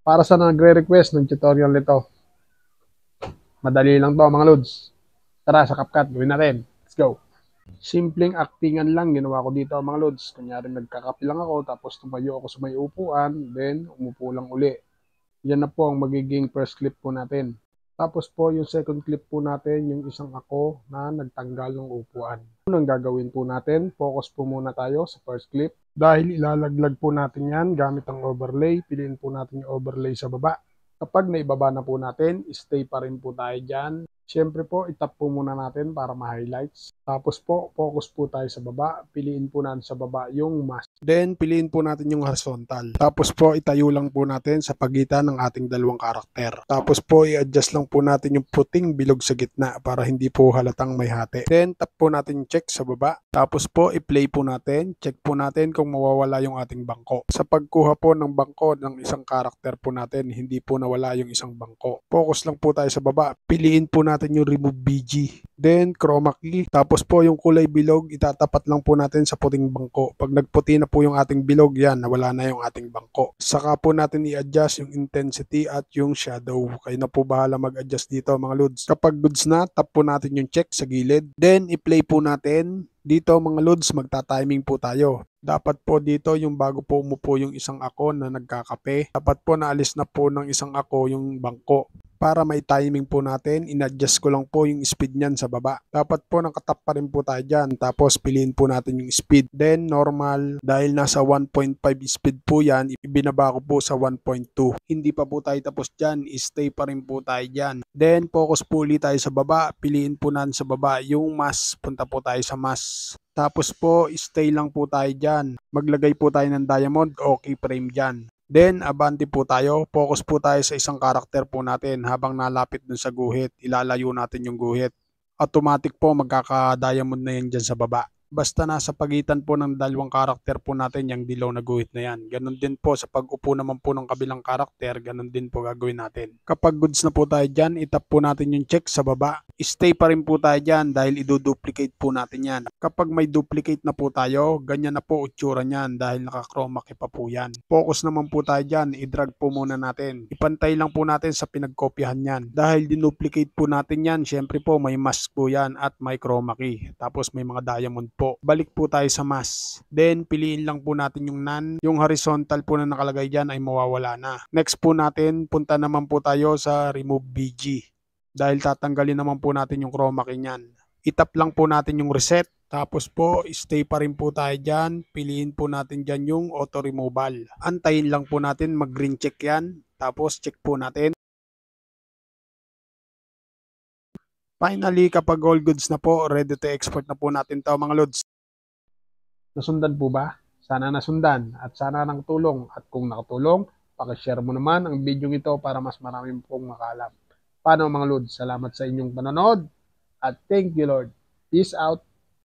Para sa nagre-request ng tutorial nito, madali lang to mga lods. Tara sa CapCut, gawin natin. Let's go. Simpleng actingan lang ginawa ko dito mga lods. Kunyari nagkakape lang ako, tapos tumayo ako sa may upuan, then umupo lang uli. Yan na po ang magiging first clip po natin. Tapos po yung second clip po natin, yung isang ako na nagtanggal ng upuan. Unang gagawin po natin, focus po muna tayo sa first clip. Dahil ilalaglag po natin yan gamit ang overlay, piliin po natin yung overlay sa baba. Kapag naibaba na po natin, stay pa rin po tayo dyan. Siyempre po, itap po muna natin para ma-highlights. Tapos po, focus po tayo sa baba. Piliin po natin sa baba yung mask. Then, piliin po natin yung horizontal. Tapos po, itayo lang po natin sa pagitan ng ating dalawang karakter. Tapos po, i-adjust lang po natin yung puting bilog sa gitna para hindi po halatang may hati. Then, tap po natin yung check sa baba. Tapos po, i-play po natin. Check po natin kung mawawala yung ating bangko. Sa pagkuha po ng bangko ng isang karakter po natin, hindi po nawala yung isang bangko. Focus lang po tayo sa baba. Piliin po natin yung remove BG. Then, chroma key. Tapos po, yung kulay bilog, itatapat lang po natin sa puting bangko. Pag nagputi na po yung ating bilog, yan, nawala na yung ating bangko. Saka po natin i-adjust yung intensity at yung shadow. Kayo na po bahala mag-adjust dito mga lods. Kapag goods na, tap po natin yung check sa gilid. Then, i-play po natin. Dito mga lods, magta-timing po tayo. Dapat po dito yung bago po umupo yung isang ako na nagkakape. Dapat po naalis na po ng isang ako yung bangko. Para may timing po natin, in-adjust ko lang po yung speed niyan sa baba. Dapat po nakatap pa rin po tayo dyan. Tapos piliin po natin yung speed. Then normal, dahil nasa 1.5 speed po yan, ibinaba ko po sa 1.2. Hindi pa po tayo tapos dyan, stay pa rin po tayo dyan. Then focus po ulit tayo sa baba. Piliin po natin sa baba yung mask. Punta po tayo sa mask. Tapos po, stay lang po tayo dyan. Maglagay po tayo ng diamond o keyframe dyan. Then, abante po tayo. Focus po tayo sa isang karakter po natin habang nalapit dun sa guhit. Ilalayo natin yung guhit. Automatic po magkaka-diamond na yan dyan sa baba. Basta nasa pagitan po ng dalawang karakter po natin yung dilaw na guhit na yan. Ganon din po sa pag-upo naman po ng kabilang karakter, ganon din po gagawin natin. Kapag goods na po tayo dyan, itap po natin yung check sa baba. Stay pa rin po tayo dyan dahil iduduplicate po natin yan. Kapag may duplicate na po tayo, ganyan na po utsura niyan dahil naka-chroma key pa po yan. Focus naman po tayo dyan, i-drag po muna natin. Ipantay lang po natin sa pinagkopyahan yan. Dahil dinuplicate po natin yan, syempre po may mask po yan at may chroma key. Tapos may mga diamond po. Balik po tayo sa mask. Then piliin lang po natin yung none. Yung horizontal po na nakalagay dyan ay mawawala na. Next po natin, punta naman po tayo sa remove BG. Dahil tatanggalin naman po natin yung chroma key niyan. Itap lang po natin yung reset. Tapos po, stay pa rin po tayo dyan. Piliin po natin dyan yung auto removal. Antayin lang po natin, mag-green check yan. Tapos check po natin. Finally, kapag all goods na po, ready to export na po natin to mga lods. Nasundan po ba? Sana nasundan at sana nakatulong. At kung nakatulong, pakishare mo naman ang video ito para mas marami pong makaalam. Paano mga lods? Salamat sa inyong panonood at thank you Lord. Peace out.